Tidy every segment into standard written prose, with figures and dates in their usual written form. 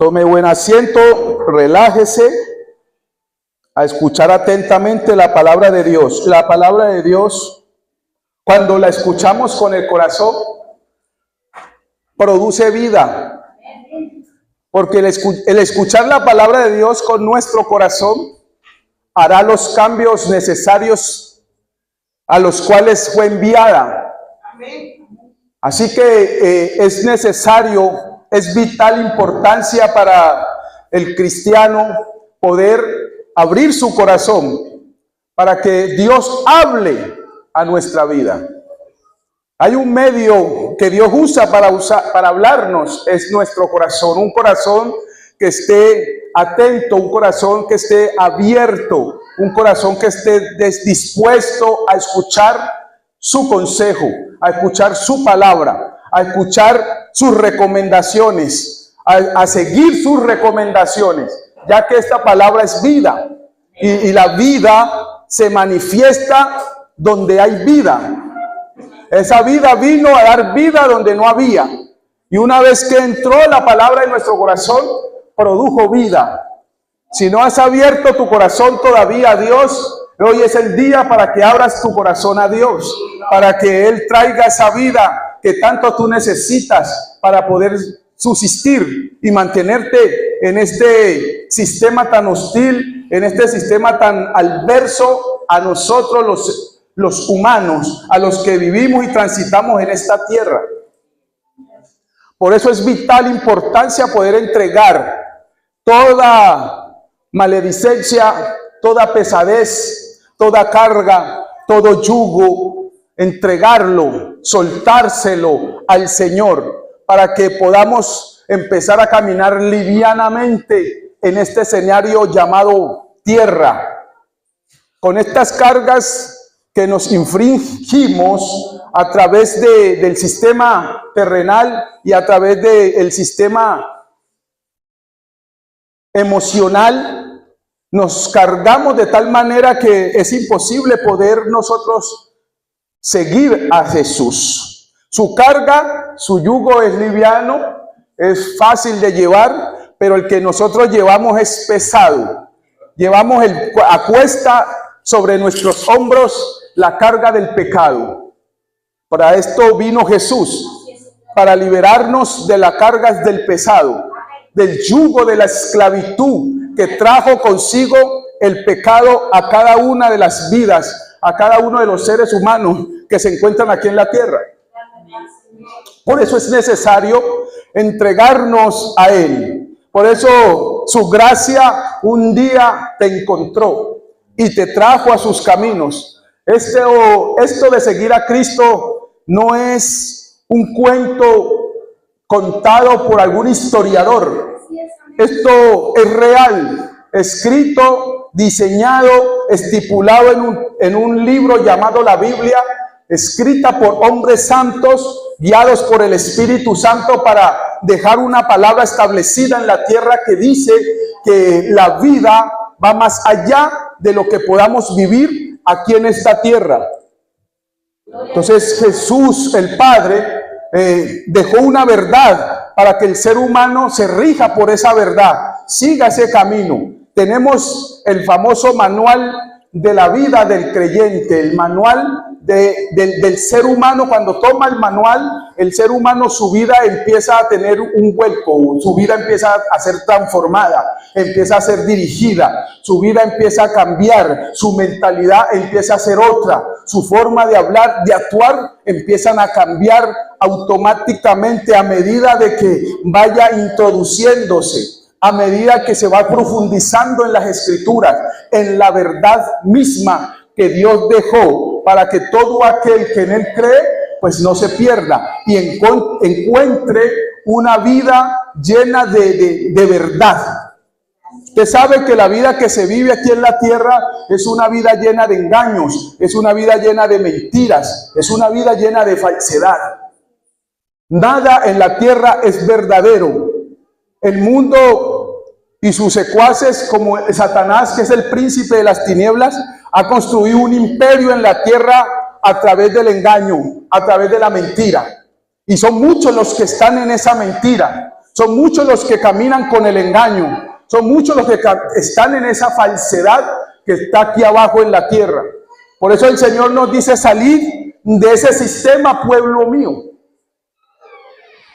Tome buen asiento, relájese a escuchar atentamente la palabra de Dios. La palabra de Dios, cuando la escuchamos con el corazón, produce vida. Porque el escuchar la palabra de Dios con nuestro corazón hará los cambios necesarios a los cuales fue enviada. Así que es necesario, es vital importancia para el cristiano poder abrir su corazón para que Dios hable a nuestra vida. Hay un medio que Dios usa para hablarnos, es nuestro corazón, un corazón que esté atento, un corazón que esté abierto, un corazón que esté dispuesto a escuchar su consejo, a escuchar su palabra, a escuchar sus recomendaciones, a seguir sus recomendaciones, ya que esta palabra es vida y la vida se manifiesta donde hay vida. Esa vida vino a dar vida donde no había, y una vez que entró la palabra en nuestro corazón, produjo vida. Si no has abierto tu corazón todavía a Dios, hoy es el día para que abras tu corazón a Dios, para que Él traiga esa vida que tanto tú necesitas para poder subsistir y mantenerte en este sistema tan hostil, en este sistema tan adverso a nosotros los humanos, a los que vivimos y transitamos en esta tierra. Por eso es vital importancia poder entregar toda maledicencia, toda pesadez, toda carga, todo yugo, entregarlo, soltárselo al Señor, para que podamos empezar a caminar livianamente en este escenario llamado tierra, con estas cargas que nos infringimos a través del sistema terrenal y a través del sistema emocional. Nos cargamos de tal manera que es imposible poder nosotros seguir a Jesús. Su carga, su yugo es liviano, es fácil de llevar, pero el que nosotros llevamos es pesado. Llevamos a cuesta sobre nuestros hombros la carga del pecado. Para esto vino Jesús, para liberarnos de las cargas del pesado, del yugo de la esclavitud que trajo consigo el pecado a cada una de las vidas, a cada uno de los seres humanos que se encuentran aquí en la tierra. Por eso es necesario entregarnos a Él. Por eso su gracia un día te encontró y te trajo a sus caminos. Esto de seguir a Cristo no es un cuento contado por algún historiador. Esto es real, escrito, diseñado, estipulado en un libro llamado la Biblia, escrita por hombres santos, guiados por el Espíritu Santo para dejar una palabra establecida en la tierra que dice que la vida va más allá de lo que podamos vivir aquí en esta tierra. Entonces Jesús, el Padre, dejó una verdad para que el ser humano se rija por esa verdad, siga ese camino. Tenemos el famoso manual de la vida del creyente, el manual del ser humano. Cuando toma el manual, el ser humano, su vida empieza a tener un vuelco, su vida empieza a ser transformada, empieza a ser dirigida, su vida empieza a cambiar, su mentalidad empieza a ser otra, su forma de hablar, de actuar, empiezan a cambiar automáticamente a medida de que vaya introduciéndose, a medida que se va profundizando en las Escrituras, en la verdad misma que Dios dejó para que todo aquel que en Él cree, pues no se pierda y encuentre una vida llena de verdad. Usted sabe que la vida que se vive aquí en la tierra es una vida llena de engaños, es una vida llena de mentiras, es una vida llena de falsedad. Nada en la tierra es verdadero. El mundo y sus secuaces, como Satanás, que es el príncipe de las tinieblas, ha construido un imperio en la tierra a través del engaño, a través de la mentira. Y son muchos los que están en esa mentira. Son muchos los que caminan con el engaño. Son muchos los que están en esa falsedad que está aquí abajo en la tierra. Por eso el Señor nos dice: salid de ese sistema, pueblo mío.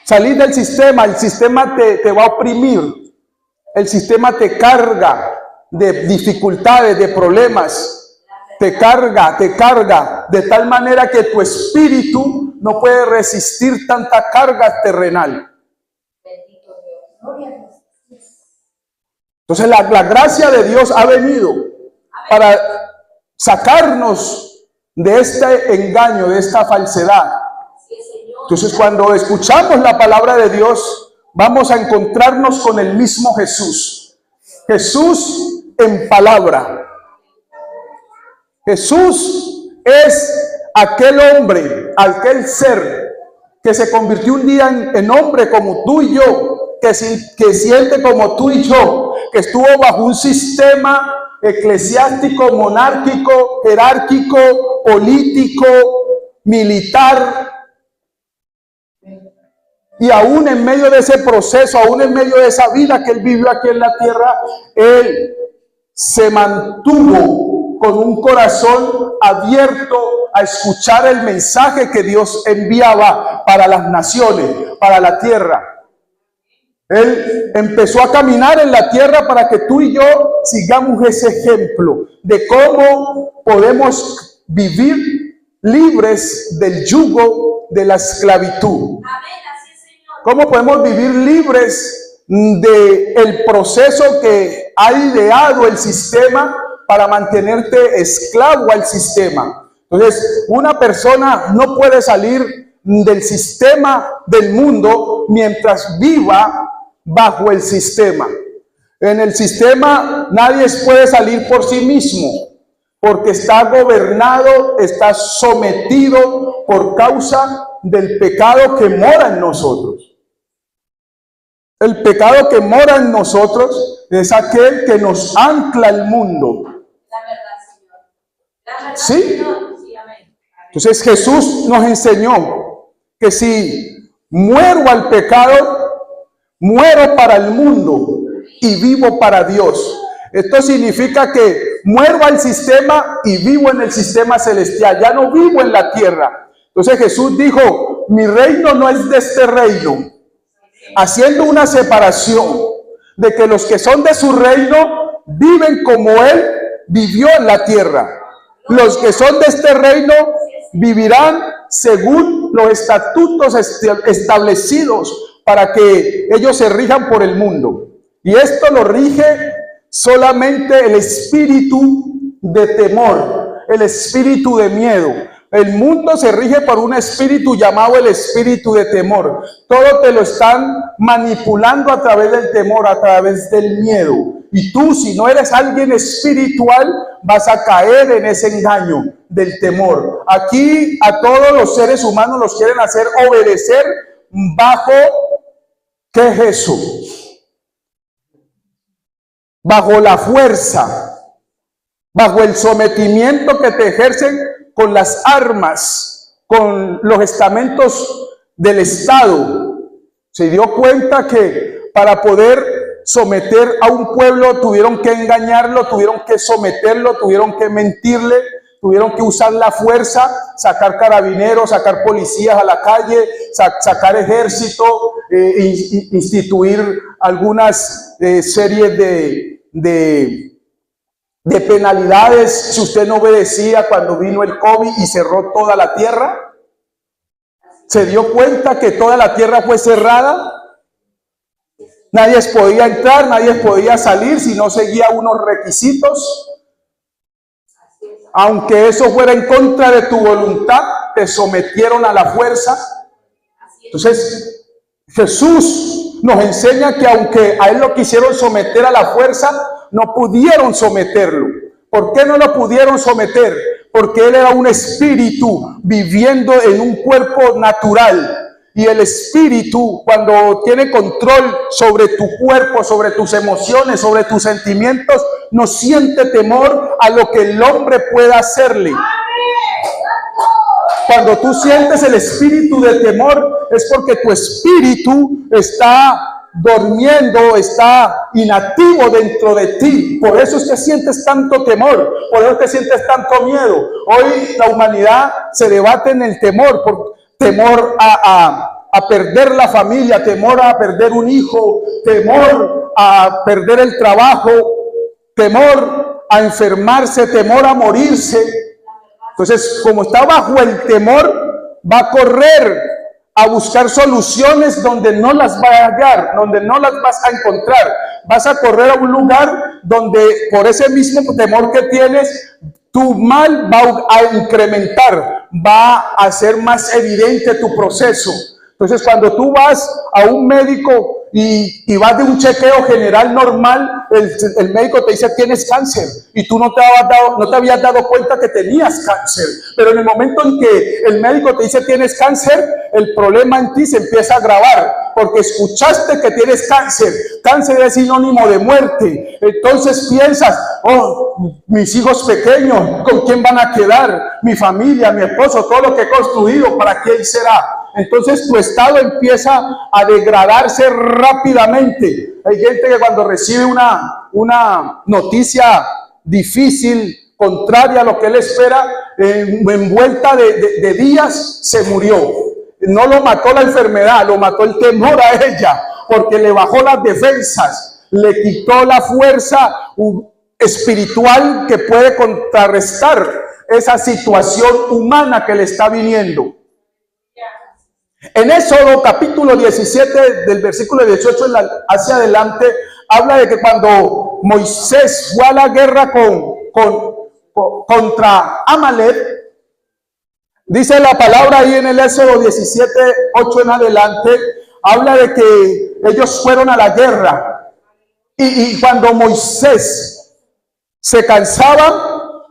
Salid del sistema. El sistema te va a oprimir. El sistema te carga de dificultades, de problemas. Te carga de tal manera que tu espíritu no puede resistir tanta carga terrenal. Entonces la gracia de Dios ha venido para sacarnos de este engaño, de esta falsedad. Entonces cuando escuchamos la palabra de Dios, vamos a encontrarnos con el mismo Jesús. Jesús en palabra. Jesús es aquel hombre, aquel ser que se convirtió un día en hombre como tú y yo, que siente como tú y yo, que estuvo bajo un sistema eclesiástico, monárquico, jerárquico, político, militar. Y aún en medio de ese proceso, aún en medio de esa vida que él vivió aquí en la tierra, él se mantuvo con un corazón abierto a escuchar el mensaje que Dios enviaba para las naciones, para la tierra. Él empezó a caminar en la tierra para que tú y yo sigamos ese ejemplo de cómo podemos vivir libres del yugo de la esclavitud. ¿Cómo podemos vivir libres del proceso que ha ideado el sistema para mantenerte esclavo al sistema? Entonces, una persona no puede salir del sistema del mundo mientras viva bajo el sistema. En el sistema nadie puede salir por sí mismo, porque está gobernado, está sometido por causa del pecado que mora en nosotros. El pecado que mora en nosotros es aquel que nos ancla al mundo. La verdad, Señor. La verdad, ¿Sí? Señor. Sí, amén. Entonces Jesús nos enseñó que si muero al pecado, muero para el mundo y vivo para Dios. Esto significa que muero al sistema y vivo en el sistema celestial. Ya no vivo en la tierra. Entonces Jesús dijo: mi reino no es de este reino, haciendo una separación de que los que son de su reino viven como Él vivió en la tierra. Los que son de este reino vivirán según los estatutos establecidos para que ellos se rijan por el mundo. Y esto lo rige solamente el espíritu de temor, el espíritu de miedo. El mundo se rige por un espíritu llamado el espíritu de temor. Todo te lo están manipulando a través del temor, a través del miedo. Y tú, si no eres alguien espiritual, vas a caer en ese engaño del temor. Aquí a todos los seres humanos los quieren hacer obedecer bajo, ¿qué es eso? Bajo la fuerza, bajo el sometimiento que te ejercen con las armas, con los estamentos del Estado. Se dio cuenta que para poder someter a un pueblo tuvieron que engañarlo, tuvieron que someterlo, tuvieron que mentirle, tuvieron que usar la fuerza, sacar carabineros, sacar policías a la calle, sacar ejército, instituir algunas series de penalidades si usted no obedecía cuando vino el COVID y cerró toda la tierra. Se dio cuenta que toda la tierra fue cerrada. Nadie podía entrar, nadie podía salir si no seguía unos requisitos. Aunque eso fuera en contra de tu voluntad, te sometieron a la fuerza. Entonces, Jesús nos enseña que aunque a él lo quisieron someter a la fuerza, no pudieron someterlo. ¿Por qué no lo pudieron someter? Porque él era un espíritu viviendo en un cuerpo natural. Y el espíritu, cuando tiene control sobre tu cuerpo, sobre tus emociones, sobre tus sentimientos, no siente temor a lo que el hombre pueda hacerle. Cuando tú sientes el espíritu de temor, es porque tu espíritu está durmiendo, está inactivo dentro de ti. Por eso es que sientes tanto temor, por eso es que sientes tanto miedo. Hoy la humanidad se debate en el temor, por temor a perder la familia, temor a perder un hijo, temor a perder el trabajo, temor a enfermarse, temor a morirse. Entonces, como está bajo el temor, va a correr a buscar soluciones donde no las va a hallar, donde no las vas a encontrar. Vas a correr a un lugar donde por ese mismo temor que tienes, tu mal va a incrementar, va a ser más evidente tu proceso. Entonces, cuando tú vas a un médico y vas de un chequeo general normal, el médico te dice tienes cáncer y tú no te habías dado cuenta que tenías cáncer. Pero en el momento en que el médico te dice tienes cáncer, el problema en ti se empieza a agravar porque escuchaste que tienes cáncer. Cáncer es sinónimo de muerte. Entonces piensas, oh, mis hijos pequeños, ¿con quién van a quedar? Mi familia, mi esposo, todo lo que he construido, ¿para quién será? Entonces tu estado empieza a degradarse rápidamente. Hay gente que cuando recibe una noticia difícil, contraria a lo que él espera, en vuelta de días se murió. No lo mató la enfermedad, lo mató el temor a ella, porque le bajó las defensas, le quitó la fuerza espiritual que puede contrarrestar esa situación humana que le está viniendo. En Éxodo capítulo 17 del versículo 18 hacia adelante habla de que cuando Moisés fue a la guerra contra Amalek, dice la palabra ahí en el Éxodo 17, 8 en adelante, habla de que ellos fueron a la guerra y cuando Moisés se cansaba,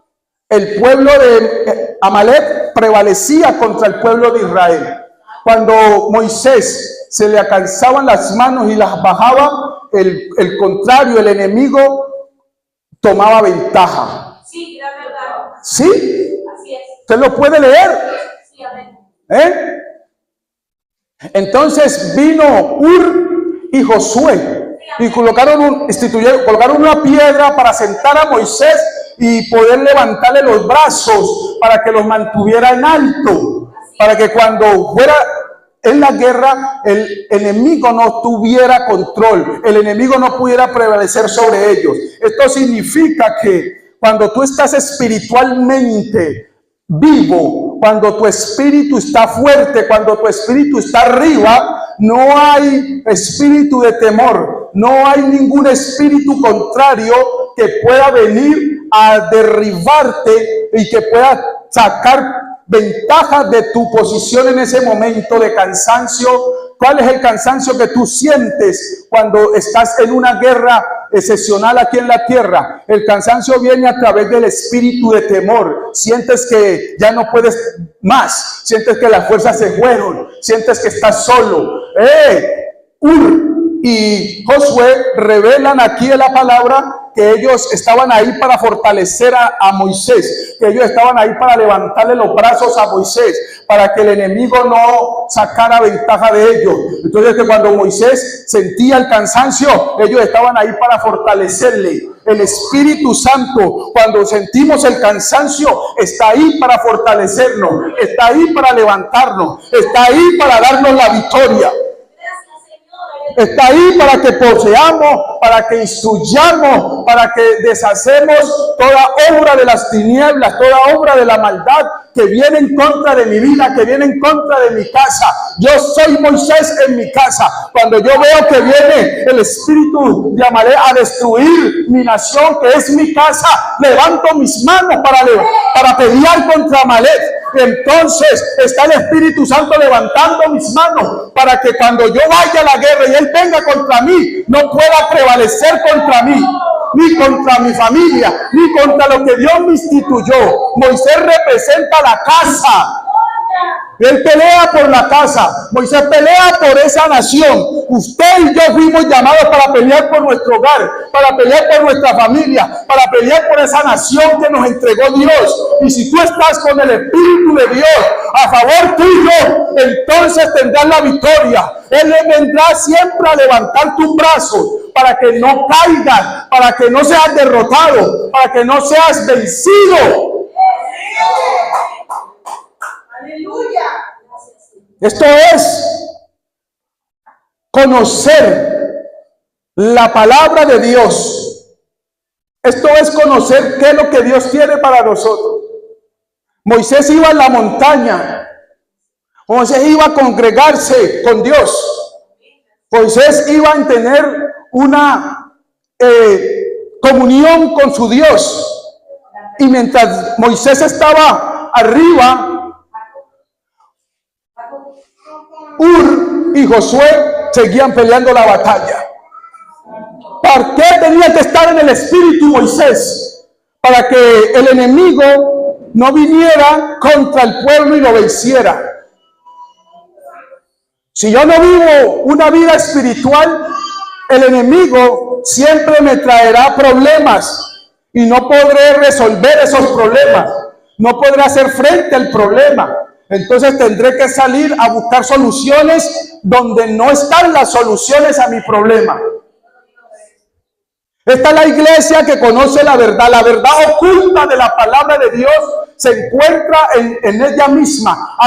el pueblo de Amalek prevalecía contra el pueblo de Israel. Cuando Moisés se le alcanzaban las manos y las bajaba, el contrario, el enemigo tomaba ventaja. Sí, la verdad. ¿Sí? Así es. ¿Usted lo puede leer? Sí, amén. Entonces vino Hur y Josué y colocaron una piedra para sentar a Moisés y poder levantarle los brazos para que los mantuviera en alto. Para que cuando fuera en la guerra, el enemigo no tuviera control, el enemigo no pudiera prevalecer sobre ellos. Esto significa que cuando tú estás espiritualmente vivo, cuando tu espíritu está fuerte, cuando tu espíritu está arriba, no hay espíritu de temor, no hay ningún espíritu contrario que pueda venir a derribarte y que pueda sacar ventaja de tu posición en ese momento de cansancio. ¿Cuál es el cansancio que tú sientes cuando estás en una guerra excepcional aquí en la tierra? El cansancio viene a través del espíritu de temor. Sientes que ya no puedes más, sientes que las fuerzas se fueron, sientes que estás solo. Hur y Josué revelan aquí en la palabra que ellos estaban ahí para fortalecer a Moisés, que ellos estaban ahí para levantarle los brazos a Moisés, para que el enemigo no sacara ventaja de ellos. Entonces que cuando Moisés sentía el cansancio, ellos estaban ahí para fortalecerle. El Espíritu Santo, cuando sentimos el cansancio, está ahí para fortalecernos, está ahí para levantarnos, está ahí para darnos la victoria. Está ahí para que poseamos, para que instruyamos, para que deshacemos toda obra de las tinieblas, toda obra de la maldad que viene en contra de mi vida, que viene en contra de mi casa. Yo soy Moisés en mi casa. Cuando yo veo que viene el espíritu de Amalek a destruir mi nación, que es mi casa, levanto mis manos para pelear contra Amalek. Entonces está el Espíritu Santo levantando mis manos para que cuando yo vaya a la guerra y él venga contra mí, no pueda prevalecer contra mí, ni contra mi familia, ni contra lo que Dios me instituyó. Moisés representa la casa. Él pelea por la casa. Moisés pelea por esa nación. Usted y yo fuimos llamados para pelear por nuestro hogar, para pelear por nuestra familia, para pelear por esa nación que nos entregó Dios. Y si tú estás con el Espíritu de Dios a favor tuyo, entonces tendrás la victoria. Él vendrá siempre a levantar tus brazos para que no caigas, para que no seas derrotado, para que no seas vencido. Aleluya. Esto es conocer la palabra de Dios. Esto es conocer qué es lo que Dios quiere para nosotros. Moisés iba a la montaña. Moisés iba a congregarse con Dios. Moisés iba a tener una comunión con su Dios. Y mientras Moisés estaba arriba, Hur y Josué seguían peleando la batalla. ¿Por qué tenía que estar en el espíritu Moisés? Para que el enemigo no viniera contra el pueblo y lo venciera. Si yo no vivo una vida espiritual, el enemigo siempre me traerá problemas y no podré resolver esos problemas. No podré hacer frente al problema. Entonces tendré que salir a buscar soluciones donde no están las soluciones a mi problema. Esta es la iglesia que conoce la verdad. La verdad oculta de la palabra de Dios se encuentra en ella misma.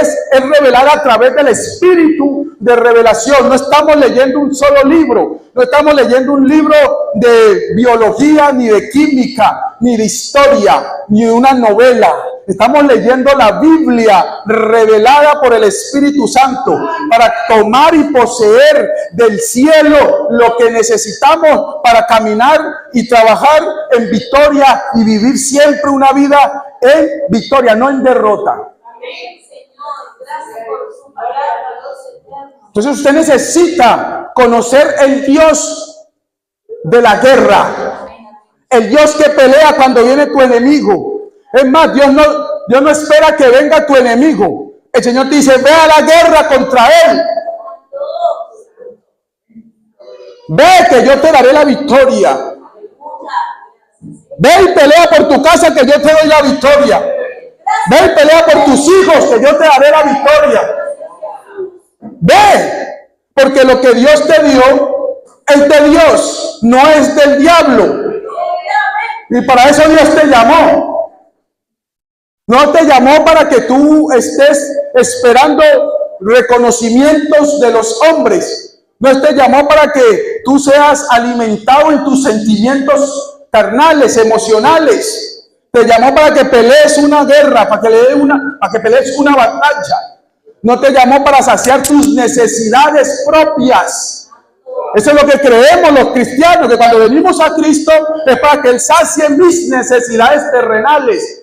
Es revelada a través del espíritu de revelación. No estamos leyendo un solo libro. No estamos leyendo un libro de biología, ni de química, ni de historia, ni de una novela. Estamos leyendo la Biblia revelada por el Espíritu Santo para tomar y poseer del cielo lo que necesitamos para caminar y trabajar en victoria y vivir siempre una vida en victoria, no en derrota. Amén, Señor. Gracias por su palabra, Dios eterno. Entonces usted necesita conocer el Dios de la guerra, el Dios que pelea cuando viene tu enemigo. Es más, Dios no espera que venga tu enemigo. El Señor te dice, ve a la guerra contra él. Ve que yo te daré la victoria. Ve y pelea por tu casa que yo te doy la victoria. Ve y pelea por tus hijos que yo te daré la victoria. Ve, porque lo que Dios te dio es de Dios, no es del diablo. Y para eso Dios te llamó. No te llamó para que tú estés esperando reconocimientos de los hombres. No te llamó para que tú seas alimentado en tus sentimientos carnales, emocionales. Te llamó para que pelees una guerra, para que pelees una batalla. No te llamó para saciar tus necesidades propias. Eso es lo que creemos los cristianos, que cuando venimos a Cristo es para que Él sacie mis necesidades terrenales.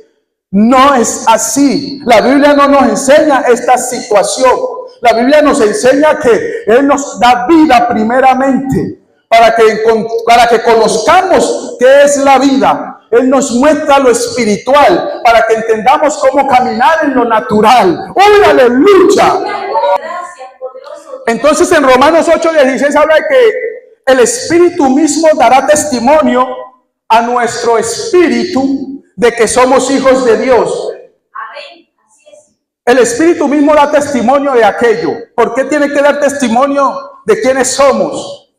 No es así. La Biblia no nos enseña esta situación. La Biblia nos enseña que Él nos da vida primeramente para que conozcamos qué es la vida. Él nos muestra lo espiritual para que entendamos cómo caminar en lo natural. ¡Oh, aleluya! Entonces en Romanos 8:16 habla de que el Espíritu mismo dará testimonio a nuestro espíritu de que somos hijos de Dios. Amén. Así es. El Espíritu mismo da testimonio de aquello. ¿Por qué tiene que dar testimonio de quiénes somos?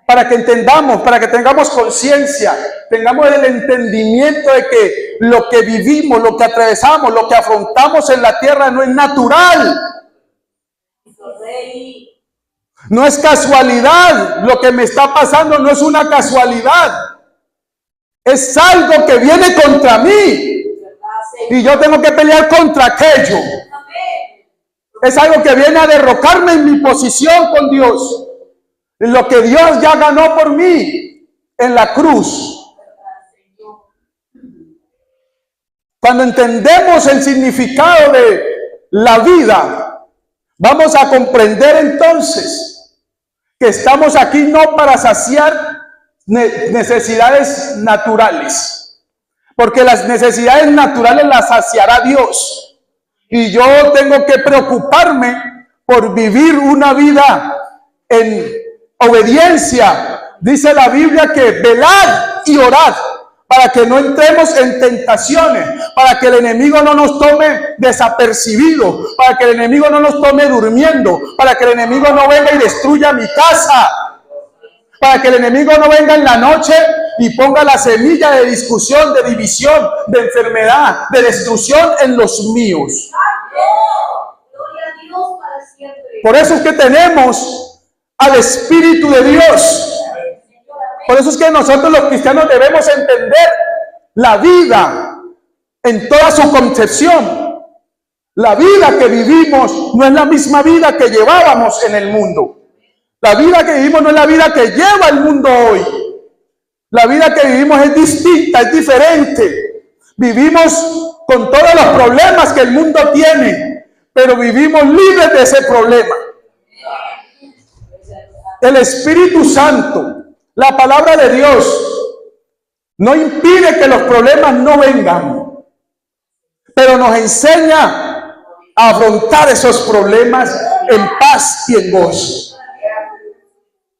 Para que entendamos, para que tengamos conciencia, tengamos el entendimiento de que lo que vivimos, lo que atravesamos, lo que afrontamos en la tierra no es natural. No es casualidad. Lo que me está pasando no es una casualidad. Es algo que viene contra mí y yo tengo que pelear contra aquello. Es algo que viene a derrocarme en mi posición con Dios. Lo que Dios ya ganó por mí en la cruz. Cuando entendemos el significado de la vida, vamos a comprender entonces que estamos aquí no para saciar necesidades naturales, porque las necesidades naturales las saciará Dios. Y yo tengo que preocuparme por vivir una vida en obediencia. Dice la Biblia que velad y orad para que no entremos en tentaciones, para que el enemigo no nos tome desapercibidos, para que el enemigo no nos tome durmiendo, para que el enemigo no venga y destruya mi casa, para que el enemigo no venga en la noche y ponga la semilla de discusión, de división, de enfermedad, de destrucción en los míos. Gloria a Dios para siempre. Por eso es que tenemos al Espíritu de Dios. Por eso es que nosotros los cristianos debemos entender la vida en toda su concepción. La vida que vivimos no es la misma vida que llevábamos en el mundo. La vida que vivimos no es la vida que lleva el mundo hoy. La vida que vivimos es distinta, es diferente. Vivimos con todos los problemas que el mundo tiene, pero vivimos libres de ese problema. El Espíritu Santo, la palabra de Dios, no impide que los problemas no vengan, pero nos enseña a afrontar esos problemas en paz y en gozo.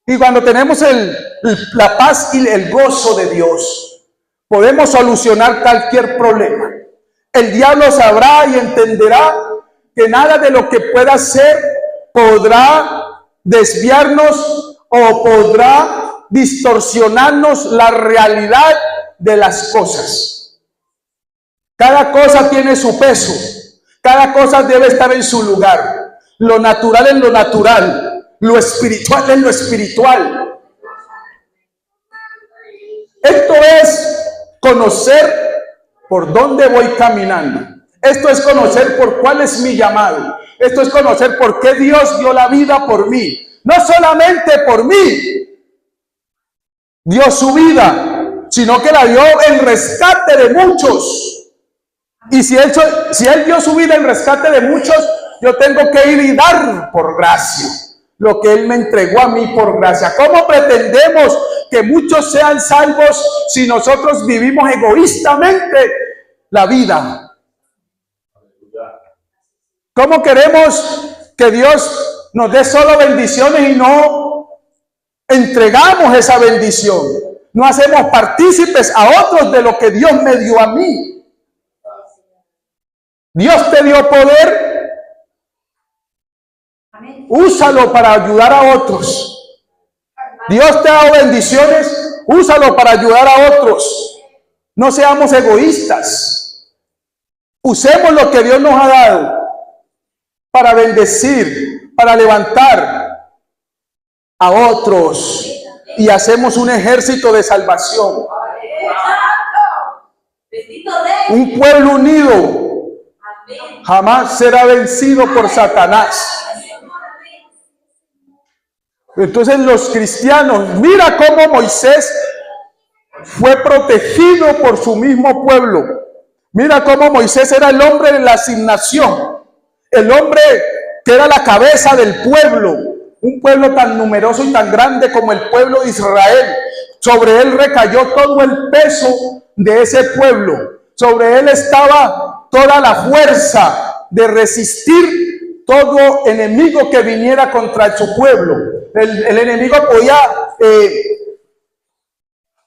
Y cuando tenemos la paz y el gozo de Dios, podemos solucionar cualquier problema. El diablo sabrá y entenderá que nada de lo que pueda hacer podrá desviarnos o podrá distorsionarnos la realidad de las cosas. Cada cosa tiene su peso, cada cosa debe estar en su lugar. Lo natural en lo natural, lo espiritual en lo espiritual. Esto es conocer por dónde voy caminando. Esto es conocer por cuál es mi llamado. Esto es conocer por qué Dios dio la vida por mí. No solamente por mí dio su vida, sino que la dio en rescate de muchos. Y si él dio su vida en rescate de muchos, yo tengo que ir y dar por gracia lo que Él me entregó a mí por gracia. ¿Cómo pretendemos que muchos sean salvos si nosotros vivimos egoístamente la vida? ¿Cómo queremos que Dios nos dé solo bendiciones y no entregamos esa bendición? No hacemos partícipes a otros de lo que Dios me dio a mí. Dios te dio poder. Úsalo para ayudar a otros. Dios te ha dado bendiciones. Úsalo para ayudar a otros. No seamos egoístas. Usemos lo que Dios nos ha dado para bendecir, para levantar a otros. Y hacemos un ejército de salvación. Un pueblo unido jamás será vencido por Satanás. Entonces los cristianos, mira cómo Moisés fue protegido por su mismo pueblo. Mira cómo Moisés era el hombre de la asignación, el hombre que era la cabeza del pueblo, un pueblo tan numeroso y tan grande como el pueblo de Israel. Sobre él recayó todo el peso de ese pueblo. Sobre él estaba toda la fuerza de resistir todo enemigo que viniera contra su pueblo. El enemigo podía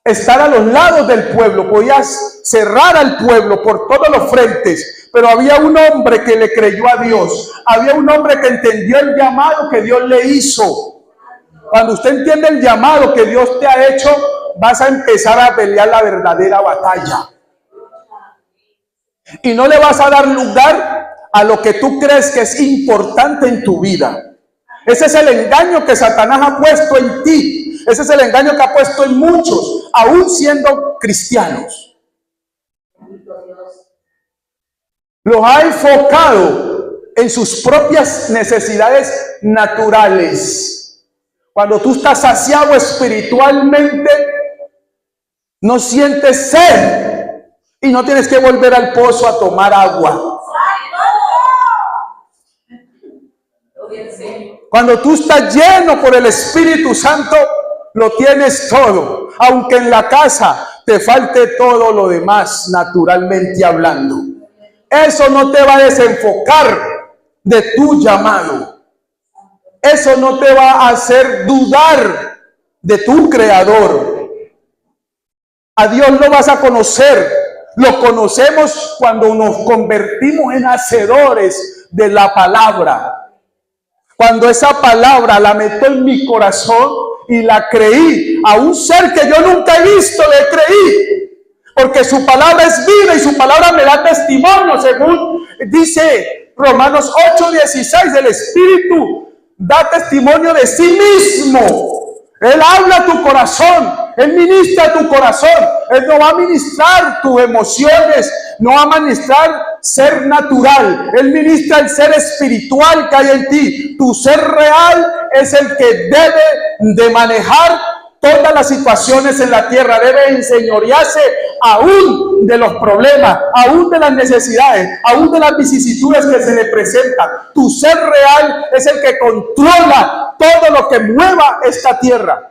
estar a los lados del pueblo, podía cerrar al pueblo por todos los frentes, pero había un hombre que le creyó a Dios, había un hombre que entendió el llamado que Dios le hizo. Cuando usted entiende el llamado que Dios te ha hecho, vas a empezar a pelear la verdadera batalla. Y no le vas a dar lugar a lo que tú crees que es importante en tu vida. Ese es el engaño que Satanás ha puesto en ti. Ese es el engaño que ha puesto en muchos, aún siendo cristianos. Los ha enfocado en sus propias necesidades naturales. Cuando tú estás saciado espiritualmente, no sientes sed y no tienes que volver al pozo a tomar agua. Cuando tú estás lleno por el Espíritu Santo, lo tienes todo. Aunque en la casa te falte todo lo demás, naturalmente hablando. eso no te va a desenfocar de tu llamado. Eso no te va a hacer dudar de tu Creador. A Dios lo vas a conocer. Lo conocemos cuando nos convertimos en hacedores de la palabra. Cuando esa palabra la meto en mi corazón y la creí a un ser que yo nunca he visto, le creí. Porque su palabra es vida y su palabra me da testimonio, según dice Romanos 8:16, el Espíritu da testimonio de sí mismo. Él habla a tu corazón, Él ministra a tu corazón. Él no va a ministrar tus emociones, no va a ministrar ser natural. Él ministra el ser espiritual que hay en ti. Tu ser real es el que debe de manejar todas las situaciones en la tierra. Debe enseñorearse aún de los problemas, aún de las necesidades, aún de las vicisitudes que se le presentan. Tu ser real es el que controla todo lo que mueva esta tierra.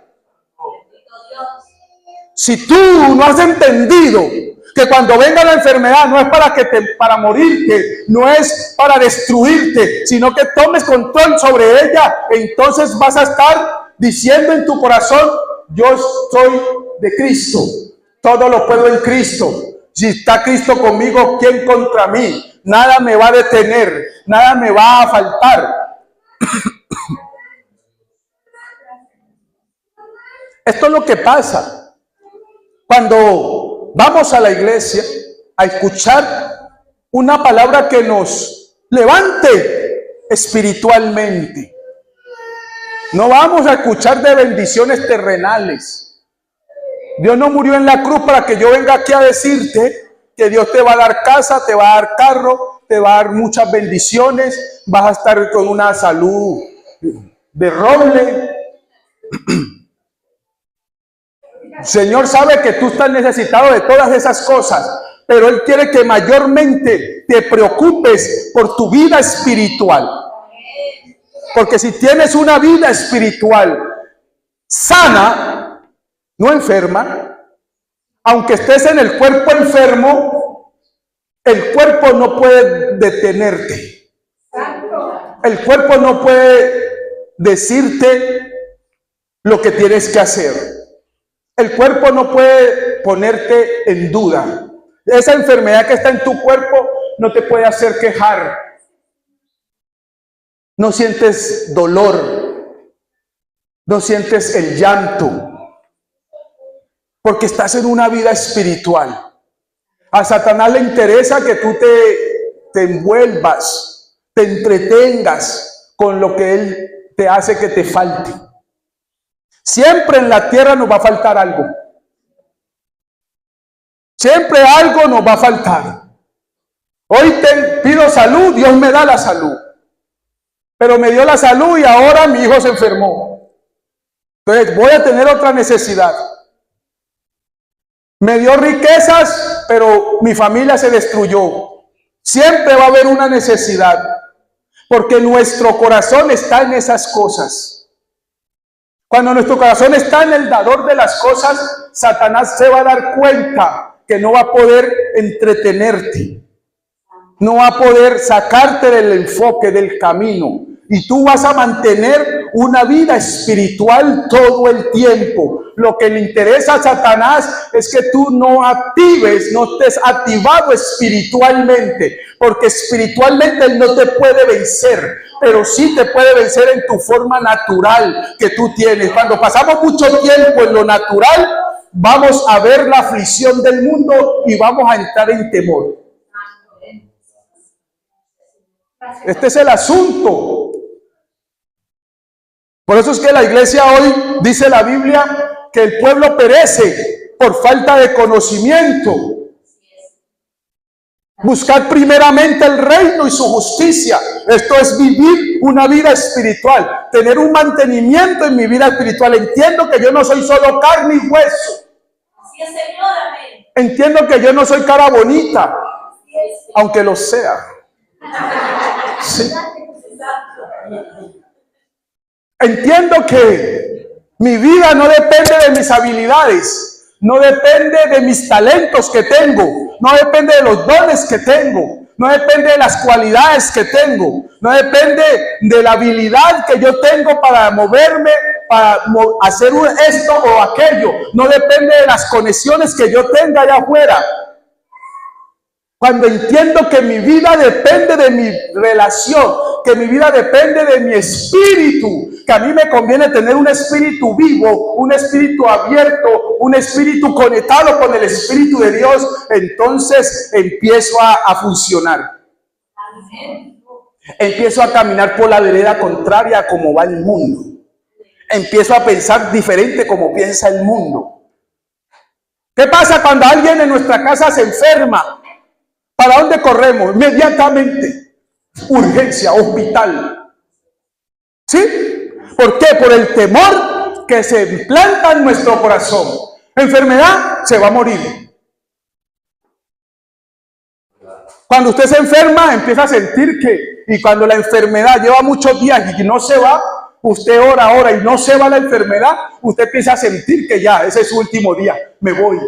Si tú no has entendido que cuando venga la enfermedad no es para morirte, no es para destruirte, sino que tomes control sobre ella, entonces vas a estar diciendo en tu corazón: yo soy de Cristo, todo lo puedo en Cristo. Si está Cristo conmigo, ¿quién contra mí? Nada me va a detener, nada me va a faltar. Esto es lo que pasa cuando vamos a la iglesia a escuchar una palabra que nos levante espiritualmente. No vamos a escuchar de bendiciones terrenales. Dios no murió en la cruz para que yo venga aquí a decirte que Dios te va a dar casa, te va a dar carro, te va a dar muchas bendiciones, vas a estar con una salud de roble. El Señor sabe que tú estás necesitado de todas esas cosas, pero Él quiere que mayormente te preocupes por tu vida espiritual. Porque si tienes una vida espiritual sana, no enferma, aunque estés en el cuerpo enfermo, el cuerpo no puede detenerte. El cuerpo no puede decirte lo que tienes que hacer. El cuerpo no puede ponerte en duda. Esa enfermedad que está en tu cuerpo no te puede hacer quejar. No sientes dolor, no sientes el llanto, porque estás en una vida espiritual. A Satanás le interesa que tú te envuelvas, te entretengas con lo que él te hace que te falte. Siempre en la tierra nos va a faltar algo. Siempre algo nos va a faltar. Hoy te pido salud, Dios me da la salud. Pero me dio la salud y ahora mi hijo se enfermó. Entonces voy a tener otra necesidad. Me dio riquezas, pero mi familia se destruyó. Siempre va a haber una necesidad, porque nuestro corazón está en esas cosas. Cuando nuestro corazón está en el dador de las cosas, Satanás se va a dar cuenta que no va a poder entretenerte. No va a poder sacarte del enfoque, del camino. Y tú vas a mantener una vida espiritual todo el tiempo. Lo que le interesa a Satanás es que tú no actives, no estés activado espiritualmente. Porque espiritualmente él no te puede vencer, pero sí te puede vencer en tu forma natural que tú tienes. Cuando pasamos mucho tiempo en lo natural, vamos a ver la aflicción del mundo y vamos a entrar en temor. Este es el asunto. Por eso es que la iglesia hoy, dice la Biblia, que el pueblo perece por falta de conocimiento. Buscar primeramente el reino y su justicia. Esto es vivir una vida espiritual, tener un mantenimiento en mi vida espiritual. Entiendo que yo no soy solo carne y hueso. Así es, Señor, amén. Entiendo que yo no soy cara bonita, aunque lo sea. Sí. Entiendo que mi vida no depende de mis habilidades, no depende de mis talentos que tengo, no depende de los dones que tengo, no depende de las cualidades que tengo, no depende de la habilidad que yo tengo para moverme, para hacer esto o aquello, no depende de las conexiones que yo tenga allá afuera. Cuando entiendo que mi vida depende de mi relación, que mi vida depende de mi espíritu, que a mí me conviene tener un espíritu vivo, un espíritu abierto, un espíritu conectado con el Espíritu de Dios, entonces empiezo a funcionar. Empiezo a caminar por la vereda contraria a cómo va el mundo. Empiezo a pensar diferente como piensa el mundo. ¿Qué pasa cuando alguien en nuestra casa se enferma? ¿Para dónde corremos? Inmediatamente. Urgencia, hospital. ¿Sí? ¿Por qué? Por el temor que se implanta en nuestro corazón. Enfermedad, se va a morir. Cuando usted se enferma, empieza a sentir y cuando la enfermedad lleva muchos días y no se va, usted ora y no se va la enfermedad, usted empieza a sentir que ya, ese es su último día. Me voy.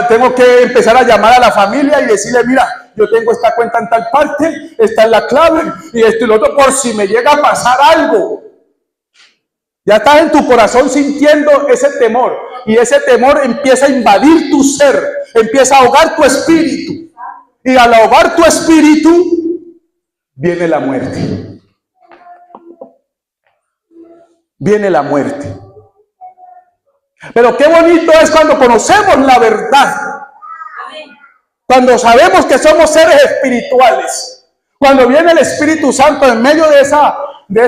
Tengo que empezar a llamar a la familia y decirle, mira, yo tengo esta cuenta en tal parte, esta es la clave, y esto y lo otro, por si me llega a pasar algo. Ya estás en tu corazón sintiendo ese temor, y ese temor empieza a invadir tu ser, empieza a ahogar tu espíritu, y al ahogar tu espíritu, viene la muerte. Viene la muerte. Pero qué bonito es cuando conocemos la verdad. Cuando sabemos que somos seres espirituales. Cuando viene el Espíritu Santo en medio de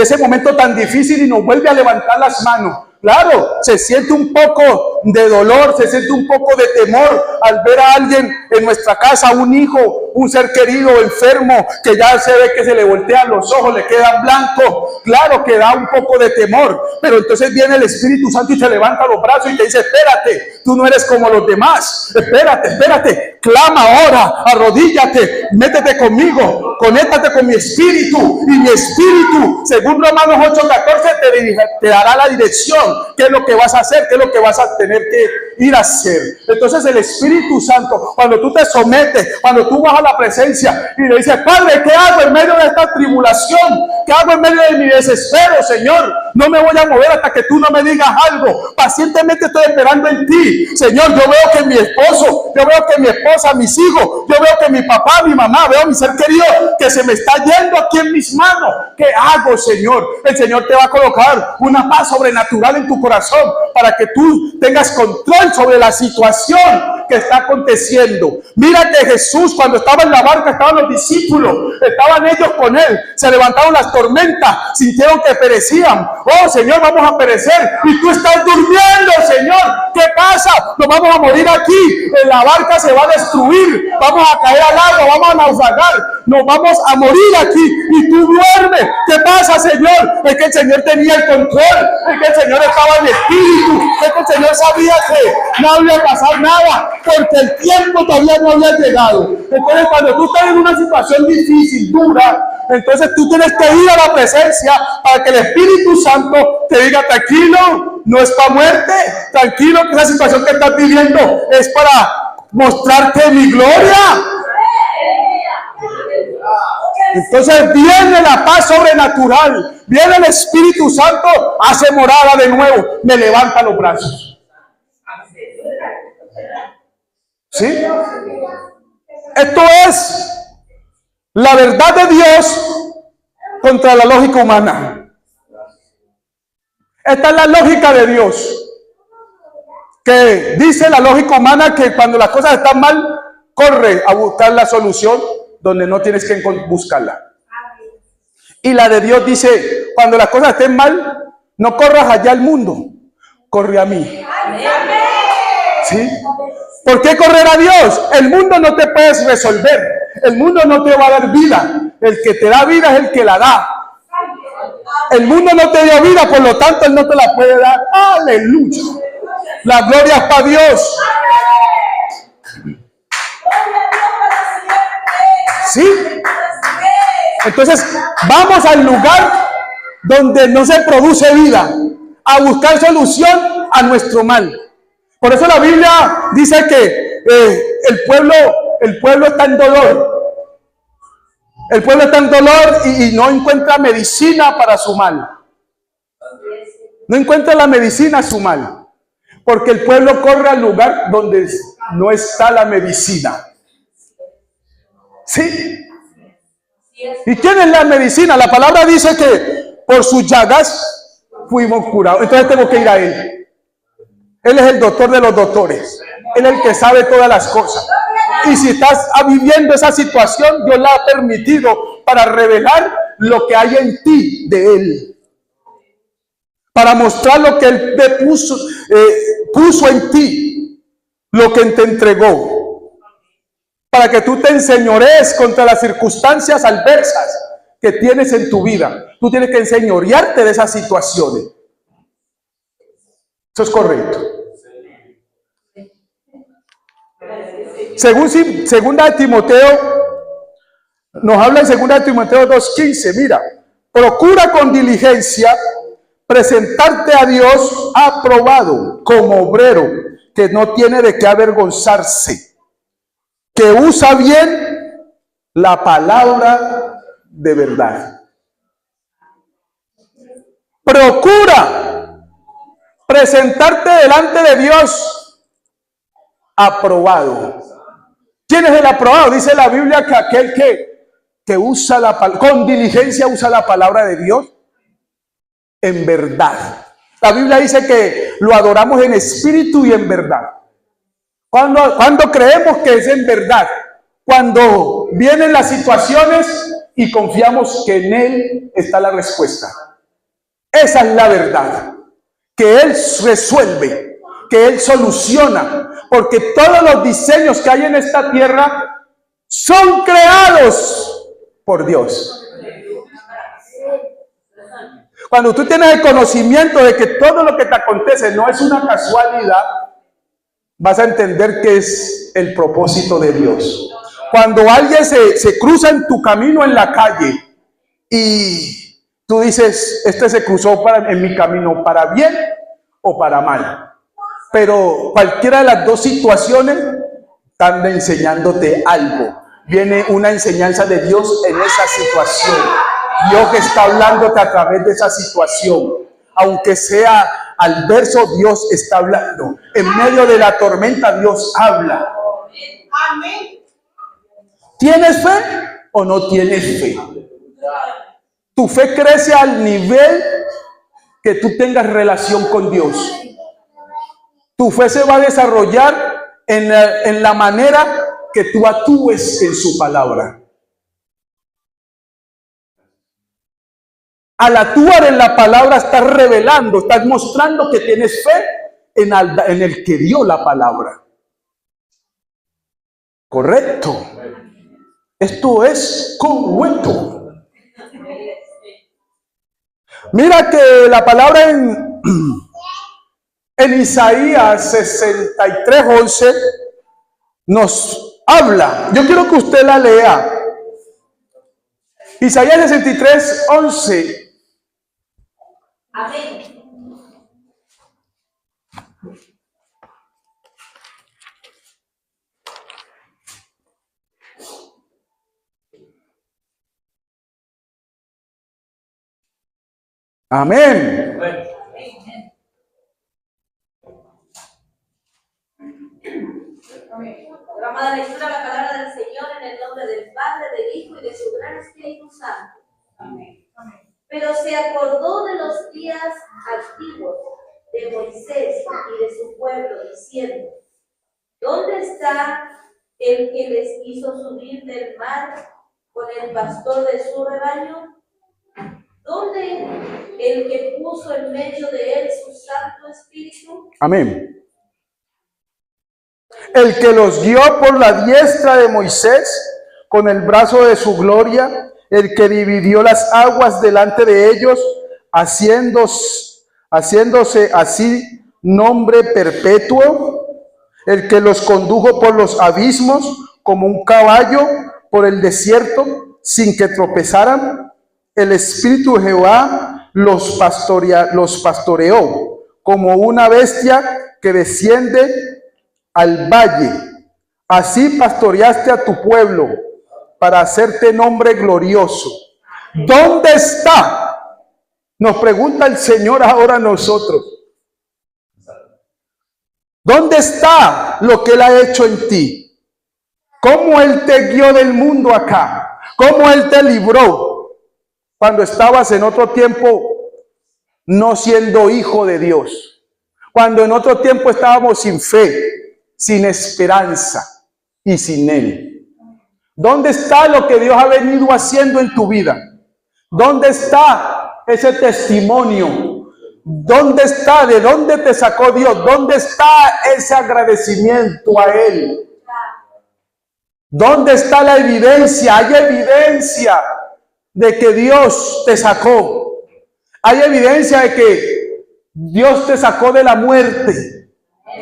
ese momento tan difícil y nos vuelve a levantar las manos. Claro, se siente un poco de dolor, se siente un poco de temor al ver a alguien en nuestra casa, un hijo, un ser querido enfermo, que ya se ve que se le voltean los ojos, le quedan blancos. Claro que da un poco de temor, pero entonces viene el Espíritu Santo y te levanta los brazos y te dice, espérate, tú no eres como los demás, espérate, clama ahora, arrodíllate, métete conmigo, conéctate con mi espíritu, y mi espíritu, según Romanos 8:14, te dará la dirección, qué es lo que vas a hacer, qué es lo que vas a tener que ir a hacer. Entonces el Espíritu Santo, cuando tú te sometes, cuando tú vas a la presencia y le dices, Padre, ¿qué hago en medio de esta tribulación? ¿Qué hago en medio de mi desespero, Señor? No me voy a mover hasta que tú no me digas algo. Pacientemente estoy esperando en ti, Señor. Yo veo que mi esposo, yo veo que mi esposa, mis hijos, yo veo que mi papá, mi mamá, veo mi ser querido que se me está yendo aquí en mis manos. ¿Qué hago, Señor? El Señor te va a colocar una paz sobrenatural en tu corazón para que tú tengas control sobre la situación que está aconteciendo. Mira que Jesús, cuando estaba en la barca, estaban los discípulos, estaban ellos con él, se levantaron las tormentas, sintieron que perecían. Oh, Señor, vamos a perecer y tú estás durmiendo, Señor. ¿Qué pasa? Nos vamos a morir aquí, la barca se va a destruir, vamos a caer al agua, vamos a naufragar, nos vamos a morir aquí y tú duermes. ¿Qué pasa, Señor? Es que el Señor tenía el control, es que el Señor estaba en espíritu, es que el Señor sabía que no iba a pasar nada, porque el tiempo todavía no había llegado. Entonces, cuando tú estás en una situación difícil, dura, entonces tú tienes que ir a la presencia para que el Espíritu Santo te diga, tranquilo, no es para muerte, tranquilo, que esa situación que estás viviendo es para mostrarte mi gloria. Entonces viene la paz sobrenatural, viene el Espíritu Santo, hace morada de nuevo, me levanta los brazos. ¿Sí? Esto es la verdad de Dios contra la lógica humana. Esta es la lógica de Dios, que dice la lógica humana que cuando las cosas están mal, corre a buscar la solución donde no tienes que buscarla. Y la de Dios dice, cuando las cosas estén mal, no corras allá al mundo, corre a mí. ¿Sí? ¿Por qué correr a Dios? El mundo no te puedes resolver, el mundo no te va a dar vida, el que te da vida es el que la da. El mundo no te dio vida, por lo tanto Él no te la puede dar. Aleluya. La gloria es para Dios. ¿Sí? Entonces, vamos al lugar donde no se produce vida, a buscar solución a nuestro mal. Por eso la Biblia dice que el pueblo está en dolor. El pueblo está en dolor y no encuentra medicina para su mal. No encuentra la medicina a su mal. Porque el pueblo corre al lugar donde no está la medicina. ¿Sí? ¿Y quién es la medicina? La palabra dice que por sus llagas fuimos curados. Entonces tengo que ir a Él. Él es el doctor de los doctores. Él es el que sabe todas las cosas. Y si estás viviendo esa situación, Dios la ha permitido para revelar lo que hay en ti de Él. Para mostrar lo que Él te puso en ti, lo que te entregó. Para que tú te enseñorees contra las circunstancias adversas que tienes en tu vida. Tú tienes que enseñorearte de esas situaciones. Eso es correcto. Segunda de Timoteo, nos habla en segunda de Timoteo 2:15. Mira, procura con diligencia presentarte a Dios aprobado como obrero que no tiene de qué avergonzarse, que usa bien la palabra de verdad. Procura presentarte delante de Dios aprobado. ¿Quién es el aprobado? Dice la Biblia que aquel que usa con diligencia usa la palabra de Dios en verdad. La Biblia dice que lo adoramos en espíritu y en verdad. Cuando creemos que es en verdad, cuando vienen las situaciones y confiamos que en Él está la respuesta. Esa es la verdad, que Él resuelve, que Él soluciona, porque todos los diseños que hay en esta tierra son creados por Dios. Cuando tú tienes el conocimiento de que todo lo que te acontece no es una casualidad, vas a entender que es el propósito de Dios. Cuando alguien se cruza en tu camino en la calle y tú dices, este se cruzó en mi camino para bien o para mal. Pero cualquiera de las dos situaciones están enseñándote algo. Viene una enseñanza de Dios en esa situación. Dios está hablándote a través de esa situación. Aunque sea adverso, Dios está hablando. En medio de la tormenta, Dios habla. ¿Tienes fe o no tienes fe? Tu fe crece al nivel que tú tengas relación con Dios. Tu fe se va a desarrollar en la manera que tú actúes en su palabra. Al actuar en la palabra estás revelando, estás mostrando que tienes fe en el que dio la palabra. Correcto. Esto es correcto. Mira que la palabra en Isaías 63:11 nos habla. Yo quiero que usted la lea. Isaías 63:11. Amén. Amén. Vamos a dar lectura a la palabra del Señor en el nombre del Padre, del Hijo y de su gran Espíritu Santo. Amén. Pero se acordó de los días antiguos de Moisés y de su pueblo, diciendo: ¿dónde está el que les hizo subir del mar con el pastor de su rebaño? ¿Dónde el que puso en medio de él su Santo Espíritu? Amén. El que los guió por la diestra de Moisés con el brazo de su gloria, el que dividió las aguas delante de ellos, haciéndose así nombre perpetuo, el que los condujo por los abismos como un caballo por el desierto sin que tropezaran. El Espíritu de Jehová los pastoreó como una bestia que desciende al valle. Así pastoreaste a tu pueblo para hacerte nombre glorioso. ¿Dónde está? Nos pregunta el Señor ahora a nosotros. ¿Dónde está lo que Él ha hecho en ti? ¿Cómo Él te guió del mundo acá? ¿Cómo Él te libró cuando estabas en otro tiempo no siendo hijo de Dios? Cuando en otro tiempo estábamos sin fe, sin esperanza y sin Él. ¿Dónde está lo que Dios ha venido haciendo en tu vida? ¿Dónde está ese testimonio? ¿Dónde está? ¿De dónde te sacó Dios? ¿Dónde está ese agradecimiento a Él? ¿Dónde está la evidencia? Hay evidencia de que Dios te sacó. Hay evidencia de que Dios te sacó de la muerte,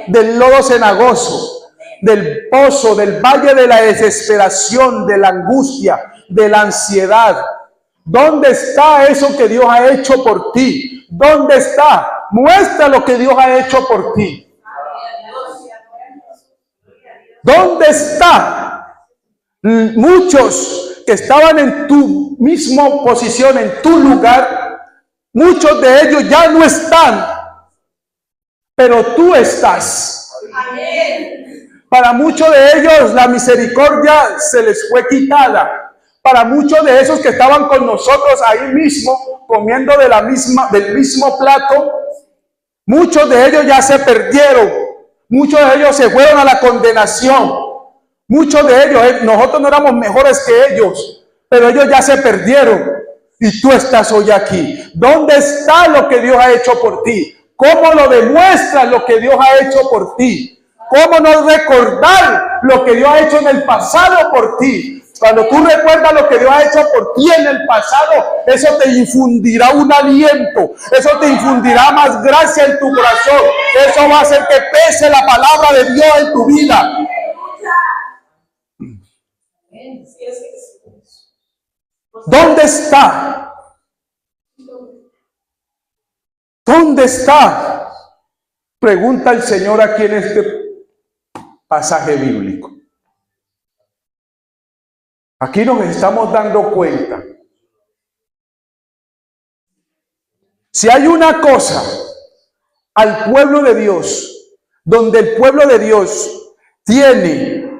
del lodo cenagoso, del pozo, del valle de la desesperación, de la angustia, de la ansiedad. ¿Dónde está eso que Dios ha hecho por ti? ¿Dónde está? Muestra lo que Dios ha hecho por ti. ¿Dónde está? Muchos que estaban en tu misma posición, en tu lugar, muchos de ellos ya no están, pero tú estás. Para muchos de ellos la misericordia se les fue quitada. Para muchos de esos que estaban con nosotros ahí mismo, comiendo del mismo plato, muchos de ellos ya se perdieron. Muchos de ellos se fueron a la condenación. Muchos de ellos, nosotros no éramos mejores que ellos, pero ellos ya se perdieron. Y tú estás hoy aquí. ¿Dónde está lo que Dios ha hecho por ti? ¿Cómo lo demuestras lo que Dios ha hecho por ti? ¿Cómo no recordar lo que Dios ha hecho en el pasado por ti? Cuando tú recuerdas lo que Dios ha hecho por ti en el pasado, eso te infundirá un aliento, eso te infundirá más gracia en tu corazón, eso va a hacer que pese la palabra de Dios en tu vida. ¿Dónde está? ¿Dónde está? Pregunta el Señor aquí en este pasaje bíblico. Aquí nos estamos dando cuenta. Si hay una cosa al pueblo de Dios, donde el pueblo de Dios tiene,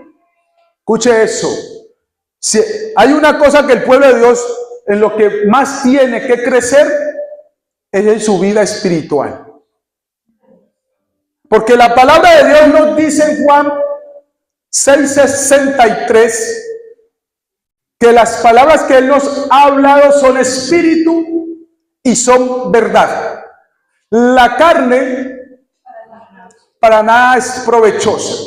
escuche eso, si hay una cosa que el pueblo de Dios en lo que más tiene que crecer es en su vida espiritual. Porque la palabra de Dios nos dice en Juan 6:63 que las palabras que Él nos ha hablado son espíritu y son verdad. La carne para nada es provechosa.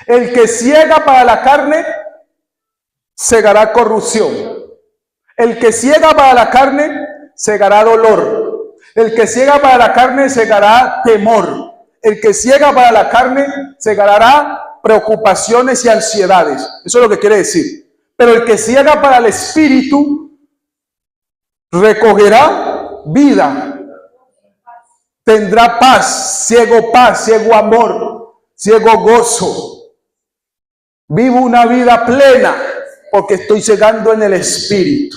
El que ciega para la carne, segará corrupción. El que ciega para la carne, segará dolor. El que ciega para la carne, segará temor. El que ciega para la carne, segará preocupaciones y ansiedades. Eso es lo que quiere decir. Pero el que ciega para el espíritu recogerá vida, tendrá paz, ciego amor, ciego gozo. Vivo una vida plena porque estoy cegando en el espíritu.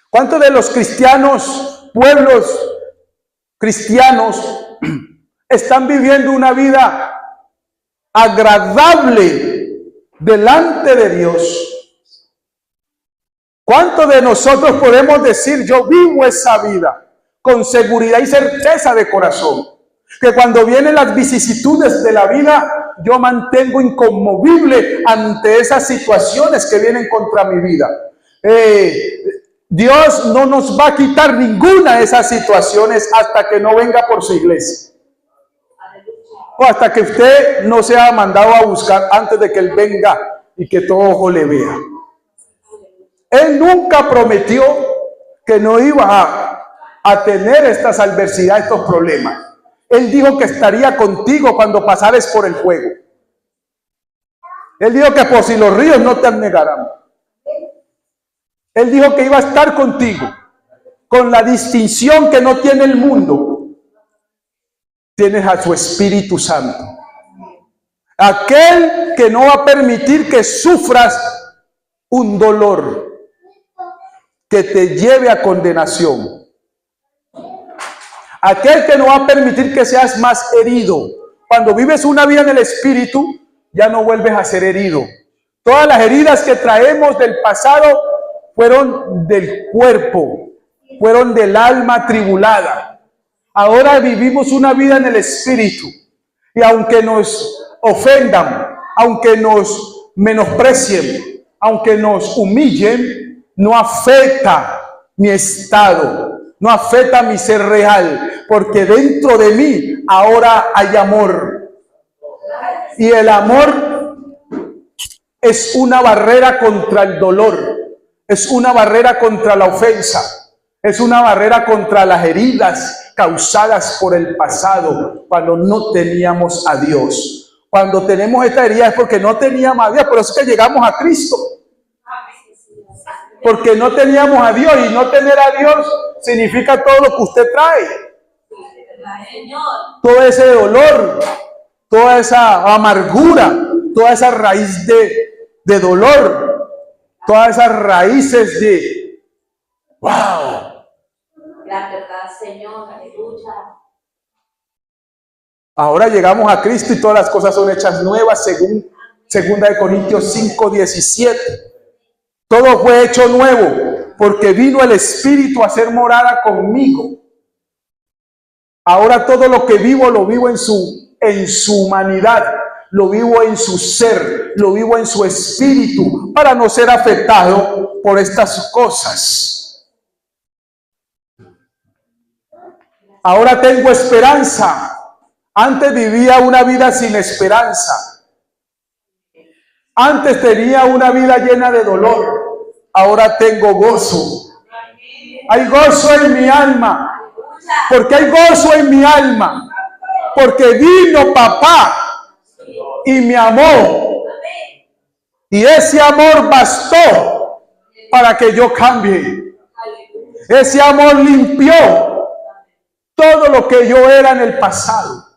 ¿Cuántos de los cristianos, pueblos cristianos, están viviendo una vida agradable delante de Dios? ¿Cuántos de nosotros podemos decir, yo vivo esa vida con seguridad y certeza de corazón? Que cuando vienen las vicisitudes de la vida, yo mantengo inconmovible ante esas situaciones que vienen contra mi vida. Dios no nos va a quitar ninguna de esas situaciones hasta que no venga por su iglesia. O hasta que usted no sea mandado a buscar antes de que Él venga y que todo ojo le vea. Él nunca prometió que no iba a tener estas adversidades, estos problemas. Él dijo que estaría contigo cuando pasares por el fuego. Él dijo que por si los ríos no te anegarán. Él dijo que iba a estar contigo con la distinción que no tiene el mundo. tienes a su Espíritu Santo. Aquel que no va a permitir que sufras un dolor que te lleve a condenación. Aquel que no va a permitir que seas más herido. Cuando vives una vida en el Espíritu, ya no vuelves a ser herido. Todas las heridas que traemos del pasado fueron del cuerpo, fueron del alma atribulada. Ahora vivimos una vida en el Espíritu. Y aunque nos ofendan, aunque nos menosprecien, aunque nos humillen, no afecta mi estado, no afecta mi ser real, porque dentro de mí ahora hay amor. Y el amor es una barrera contra el dolor, es una barrera contra la ofensa, es una barrera contra las heridas causadas por el pasado, cuando no teníamos a Dios. Cuando tenemos esta herida es porque no teníamos a Dios, por eso es que llegamos a Cristo. Porque no teníamos a Dios, y no tener a Dios significa todo lo que usted trae. Todo ese dolor, toda esa amargura, toda esa raíz de dolor, todas esas raíces de wow. La verdad, Señor, aleluya. Ahora llegamos a Cristo y todas las cosas son hechas nuevas, según 2 Corintios 5:17. Todo fue hecho nuevo porque vino el Espíritu a hacer morada conmigo. Ahora todo lo que vivo lo vivo en su humanidad, lo vivo en su ser, lo vivo en su espíritu, para no ser afectado por estas cosas. Ahora tengo esperanza. Antes vivía una vida sin esperanza. Antes tenía una vida llena de dolor. Ahora tengo gozo. Hay gozo en mi alma. Porque hay gozo en mi alma. Porque vino papá y me amó. Y ese amor bastó para que yo cambie. Ese amor limpió todo lo que yo era en el pasado.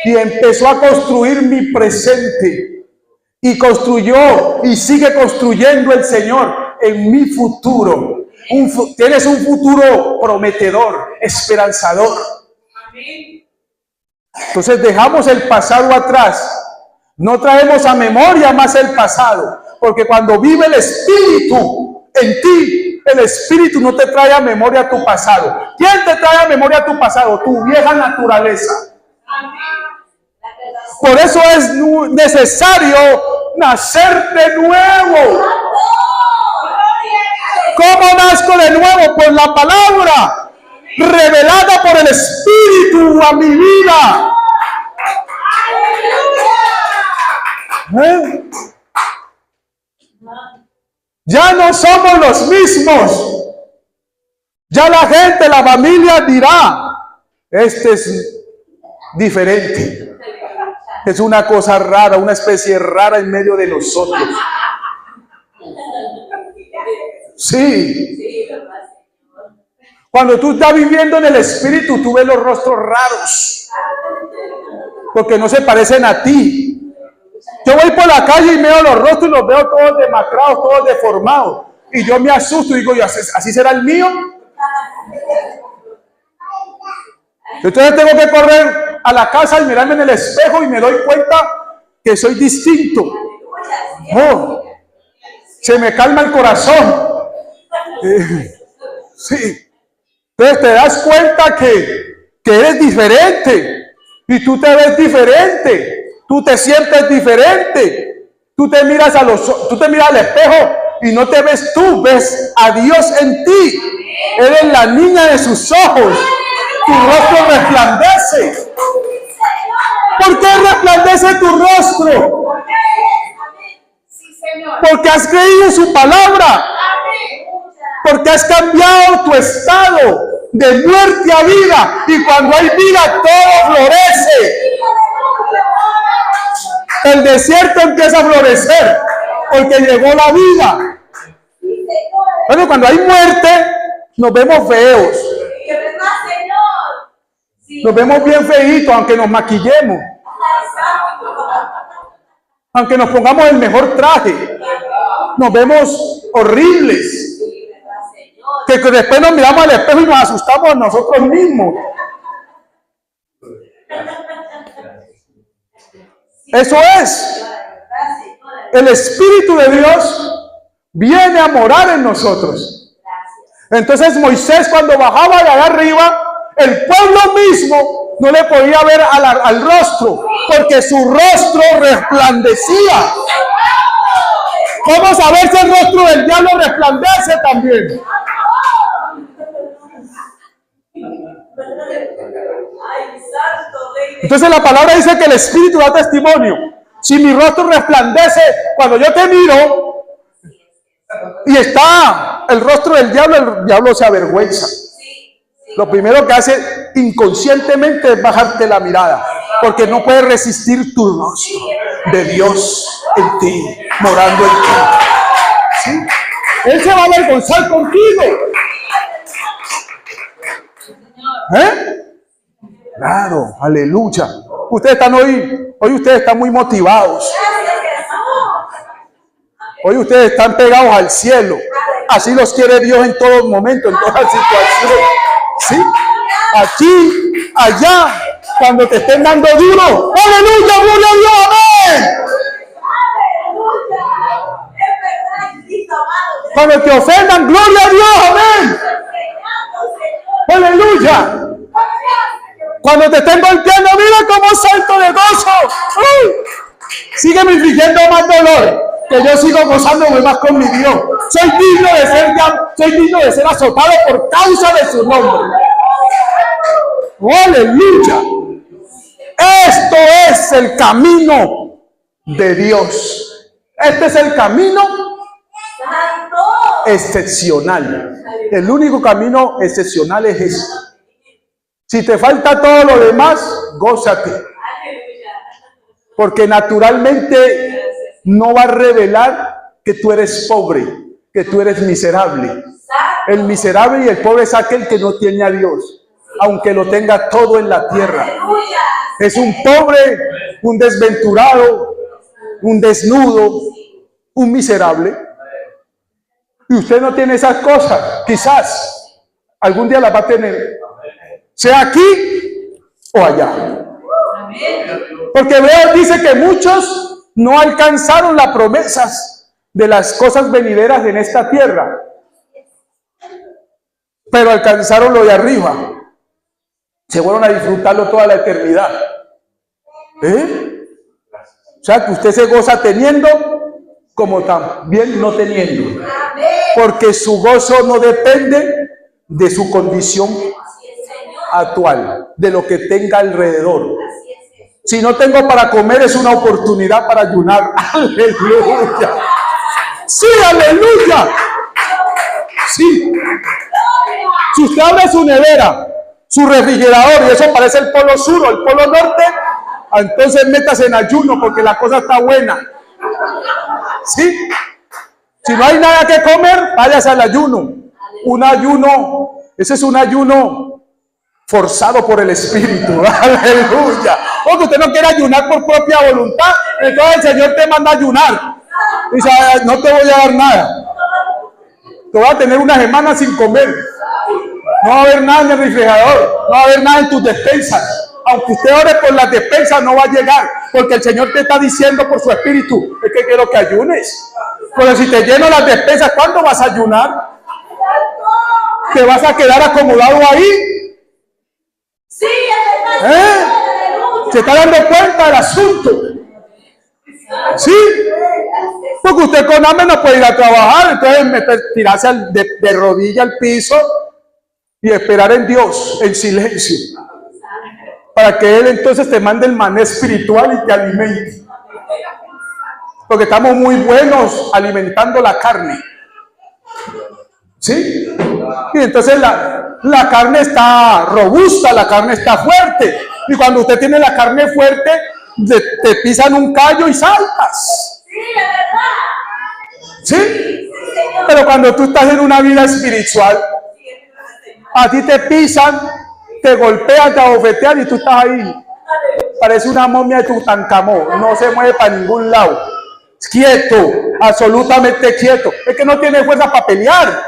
Y empezó a construir mi presente. Y construyó y sigue construyendo el Señor en mi futuro. Tienes un futuro prometedor, esperanzador. Entonces dejamos el pasado atrás. No traemos a memoria más el pasado. Porque cuando vive el Espíritu en ti, el Espíritu no te trae a memoria tu pasado. ¿Quién te trae a memoria tu pasado? Tu vieja naturaleza. Por eso es necesario nacer de nuevo. ¿Cómo nazco de nuevo? Por la palabra revelada por el Espíritu a mi vida. Ya no somos los mismos. Ya la gente, la familia dirá, este es diferente. Es una cosa rara, una especie rara en medio de nosotros. Sí. Cuando tú estás viviendo en el Espíritu, tú ves los rostros raros. Porque no se parecen a ti. Yo voy por la calle y veo los rostros y los veo todos demacrados, todos deformados. Y yo me asusto y digo, ¿así será el mío? Entonces tengo que correr a la casa y mirarme en el espejo y me doy cuenta que soy distinto. Oh, se me calma el corazón. Sí. Entonces te das cuenta que eres diferente y tú te ves diferente, tú te sientes diferente. Tú te miras al espejo y no te ves tú, ves a Dios en ti. Eres la niña de sus ojos. Tu rostro resplandece. ¿Por qué resplandece tu rostro? Porque has creído en su palabra. Porque has cambiado tu estado de muerte a vida. Y cuando hay vida, todo florece. El desierto empieza a florecer porque llegó la vida. Bueno, cuando hay muerte, nos vemos feos. Nos vemos bien feitos, aunque nos maquillemos. Aunque nos pongamos el mejor traje. Nos vemos horribles. Que después nos miramos al espejo y nos asustamos a nosotros mismos. Eso es. El Espíritu de Dios viene a morar en nosotros. Entonces Moisés, cuando bajaba de allá arriba, el pueblo mismo no le podía ver al rostro, porque su rostro resplandecía. Vamos a ver si el rostro del diablo resplandece también. Entonces la palabra dice que el Espíritu da testimonio. Si mi rostro resplandece cuando yo te miro y está el rostro del diablo, el diablo se avergüenza. Lo primero que hace inconscientemente es bajarte la mirada, porque no puede resistir tu rostro de Dios en ti, morando en ti. ¿Sí? Él se va a avergonzar contigo. Claro, aleluya. Ustedes están hoy ustedes están muy motivados. Hoy ustedes están pegados al cielo. Así los quiere Dios en todo momento, en todas las situaciones. ¿Sí? Aquí, allá, cuando te estén dando duro. ¡Aleluya! ¡Gloria a Dios! ¡Amén! Cuando te ofendan, ¡gloria a Dios! ¡Amén! ¡Aleluya! Cuando te estén golpeando, mira cómo salto de gozo. Sígueme infligiendo más dolor, que yo sigo gozándome más con mi Dios. Soy digno de ser azotado por causa de su nombre. ¡Aleluya! Esto es el camino de Dios. Este es el camino excepcional. El único camino excepcional es este. Si te falta todo lo demás, gózate. Porque naturalmente no va a revelar que tú eres pobre, que tú eres miserable. El miserable y el pobre es aquel que no tiene a Dios, aunque lo tenga todo en la tierra. Es un pobre, un desventurado, un desnudo, un miserable. Y usted no tiene esas cosas. Quizás algún día las va a tener. Sea aquí o allá. Porque Hebreos dice que muchos no alcanzaron las promesas de las cosas venideras en esta tierra, pero alcanzaron lo de arriba. Se fueron a disfrutarlo toda la eternidad. O sea que usted se goza teniendo como también no teniendo. Porque su gozo no depende de su condición actual, de lo que tenga alrededor. Si no tengo para comer, es una oportunidad para ayunar. Aleluya. Sí, aleluya. Sí. Si usted abre su nevera, su refrigerador, y eso parece el polo sur o el polo norte, entonces métase en ayuno porque la cosa está buena. ¿Sí? Si no hay nada que comer, váyase al ayuno. Un ayuno, ese es un ayuno forzado por el Espíritu. Aleluya. Porque usted no quiere ayunar por propia voluntad, entonces el Señor te manda a ayunar. Dice, no te voy a dar nada. Te voy a tener una semana sin comer. No va a haber nada en el refrigerador, no va a haber nada en tus despensas. Aunque usted ore por las despensas, no va a llegar, porque el Señor te está diciendo por su Espíritu, es que quiero que ayunes. Pero si te lleno las despensas, ¿cuándo vas a ayunar? ¿Te vas a quedar acomodado ahí? Sí, ¿Se está dando cuenta del asunto? ¿Sí? Porque usted con hambre no puede ir a trabajar, entonces tirarse de rodilla al piso y esperar en Dios, en silencio, para que Él entonces te mande el maná espiritual y te alimente. Porque estamos muy buenos alimentando la carne. ¿Sí? Y entonces la carne está robusta, la carne está fuerte. Y cuando usted tiene la carne fuerte, te pisan un callo y saltas. ¿Sí? Pero cuando tú estás en una vida espiritual, a ti te pisan te golpean, te abofetean y tú estás ahí. Parece una momia de Tutankamón, no se mueve para ningún lado. Quieto, absolutamente quieto. Es que no tiene fuerza para pelear.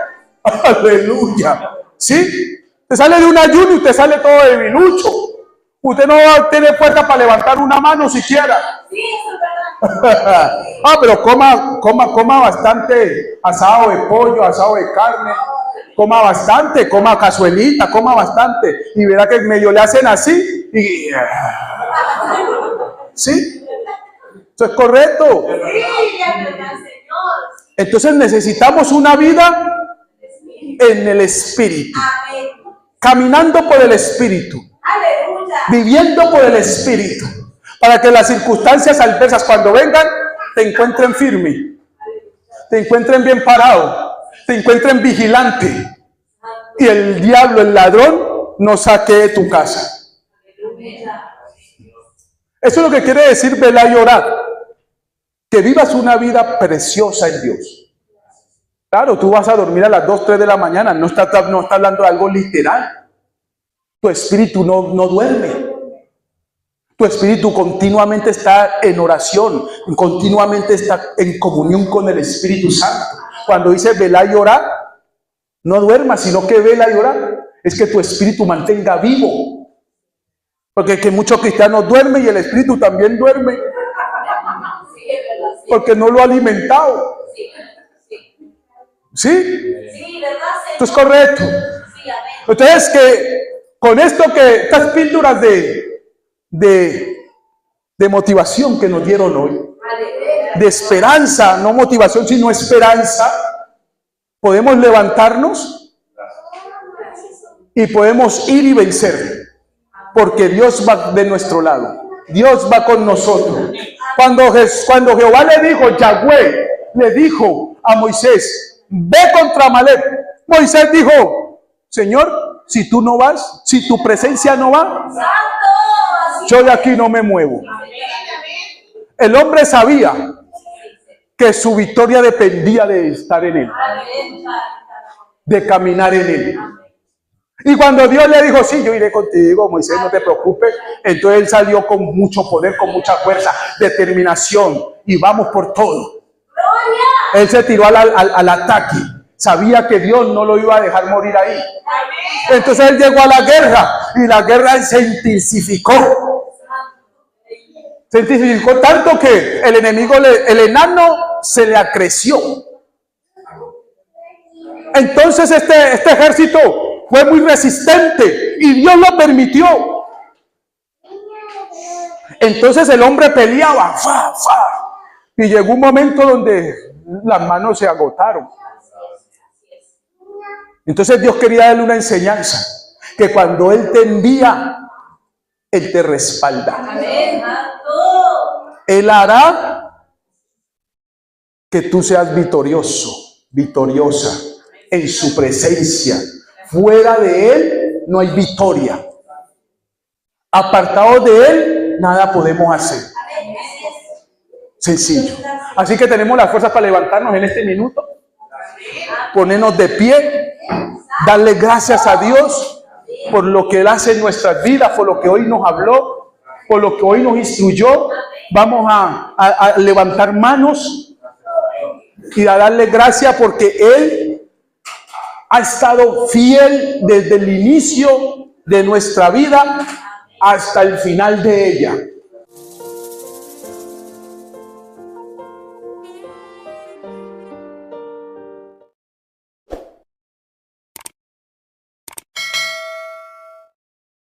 Aleluya. ¿Sí? Te sale de un ayuno y usted sale todo debilucho. Usted no va a tener fuerza para levantar una mano siquiera. Sí, eso es verdad. Pero coma bastante asado de pollo, asado de carne. Coma bastante, coma cazuelita, coma bastante. Y verá que medio le hacen así. Y... ¿sí? Eso es correcto. Sí, es verdad, Señor. Entonces necesitamos una vida en el Espíritu. Amén. Caminando por el Espíritu. Aleluya. Viviendo por el Espíritu. Para que las circunstancias adversas cuando vengan te encuentren firme. Te encuentren bien parado. Te encuentren vigilante. Y el diablo, el ladrón, no saque de tu casa. Eso es lo que quiere decir velar y orar. Que vivas una vida preciosa en Dios. Claro, tú vas a dormir a las 2, 3 de la mañana. No está hablando de algo literal. Tu espíritu no duerme. Tu espíritu continuamente está en oración. Continuamente está en comunión con el Espíritu Santo. Cuando dice velar y orar, no duermas, sino que vela y orar. Es que tu espíritu mantenga vivo. Porque que muchos cristianos duermen y el espíritu también duerme. Porque no lo ha alimentado. ¿Sí? Sí, ¿verdad, Señor? Esto es correcto. Sí, amén. Entonces que con esto que estas píldoras de motivación que nos dieron hoy, de esperanza, no motivación sino esperanza, podemos levantarnos y podemos ir y vencer, porque Dios va de nuestro lado, Dios va con nosotros. Cuando Jehová le dijo, Yahweh le dijo a Moisés, ve contra Amalek, Moisés dijo, Señor, si tú no vas, si tu presencia no va, yo de aquí no me muevo. El hombre sabía que su victoria dependía de estar en él, de caminar en él. Y cuando Dios le dijo, sí, yo iré contigo, Moisés, no te preocupes, entonces él salió con mucho poder, con mucha fuerza, determinación, y vamos por todo. Él se tiró al ataque, sabía que Dios no lo iba a dejar morir ahí. Entonces él llegó a la guerra, y la guerra se intensificó. Se intensificó tanto que el enemigo, el enano, se le acreció. Entonces este ejército fue muy resistente y Dios lo permitió. Entonces el hombre peleaba, y llegó un momento donde las manos se agotaron. Entonces Dios quería darle una enseñanza, que cuando Él te envía, Él te respalda. Él hará que tú seas victorioso, victoriosa en su presencia. Fuera de Él no hay victoria. Apartados de Él, nada podemos hacer. Sencillo. Así que tenemos las fuerzas para levantarnos en este minuto, ponernos de pie, darle gracias a Dios por lo que Él hace en nuestras vidas, por lo que hoy nos habló, por lo que hoy nos instruyó. Vamos a levantar manos y a darle gracias porque Él ha estado fiel desde el inicio de nuestra vida hasta el final de ella.